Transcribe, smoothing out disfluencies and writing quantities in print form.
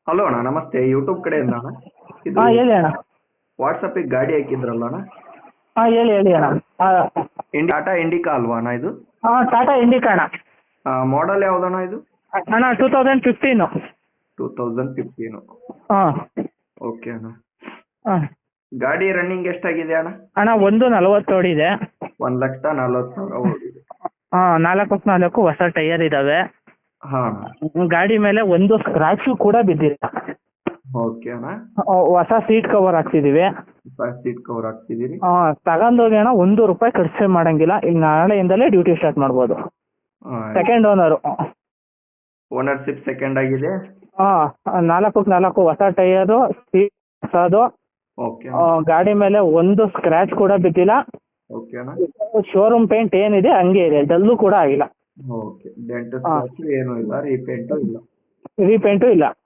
Hello ಅಣ್ಣ, ನಮಸ್ತೆ. YouTube ಕಡೆಯಿಂದ ಅಣ್ಣ. ಇದು ಹಾಂ ಹೇಳಿ ಅಣ್ಣ. ವಾಟ್ಸಪ್ಪಿಗೆ ಗಾಡಿ ಹಾಕಿದ್ರಲ್ಲ ಅಣ್ಣ, ಹಾಂ ಹೇಳಿ ಅಣ್ಣ. ಟಾಟಾ ಇಂಡಿಕಾ ಅಲ್ವಾ ಅಣ್ಣ ಇದು? ಹಾಂ ಟಾಟಾ ಇಂಡಿಕಾ ಅಣ್ಣ. ಮಾಡಲ್ ಯಾವ್ದಣ್ಣ ಇದು? ಅಣ್ಣ 2015. 2015. ಹಾಂ ಓಕೆ ಅಣ್ಣ. ಹಾಂ ಗಾಡಿ ರನ್ನಿಂಗ್ ಎಷ್ಟಾಗಿದೆ ಅಣ್ಣ? ಅಣ್ಣ 1:40 ಓಡಿದೆ. 1,40,000 ಓಡಿದೆ. ಹಾಂ 4/4 ಹೊಸ ಟೈಯರ್ ಇದ್ದಾವೆ. ಹಾಂ ಅಣ್ಣ. ಗಾಡಿ ಮೇಲೆ ಒಂದು ಸ್ಕ್ರಾಚು ಕೂಡ ಬಿದ್ದಿಲ್ಲ. ಓಕೆ ಅಣ್ಣ. ಹೊಸ ಸೀಟ್ ಕವರ್ ಹಾಕ್ಸಿದ್ದೀವಿ. ಸೀಟ್ ಕವರ್ ಹಾಕ್ತಿದ್ದೀರಿ? ತಗೊಂಡೋಗಿ ಅಣ್ಣ ₹1 ಖರ್ಚು ಮಾಡಂಗಿಲ್ಲ. ಈಗ ನಾಳೆಯಿಂದಲೇ ಡ್ಯೂಟಿ ಸ್ಟಾರ್ಟ್ ಮಾಡ್ಬೋದು. Second owner. ಓನರ್ಶಿಪ್ ಸೆಕೆಂಡ್ ಆಗಿದೆ? ಹಾಂ 4/4 ಹೊಸ ಟೈಯರು, ಸೀಟ್ ಹೊಸದು. ಓಕೆ ಗಾಡಿ ಮೇಲೆ ಒಂದು ಸ್ಕ್ರಾಚ್ ಕೂಡ ಬಿದ್ದಿಲ್ಲ. ಓಕೆ ಅಣ್ಣ. ಶೋರೂಮ್ ಪೇಂಟ್ ಏನಿದೆ ಹಂಗೆ ಇದೆ, ಡಲ್ಲು ಕೂಡ ಆಗಿಲ್ಲ. ಓಕೆ. ಡೆಂಟ್ ಸ್ಕ್ರಾಚ್ ಏನೂ ಇಲ್ಲ, ರೀಪೇಂಟು ಇಲ್ಲ? ರೀಪೇಂಟು ಇಲ್ಲ.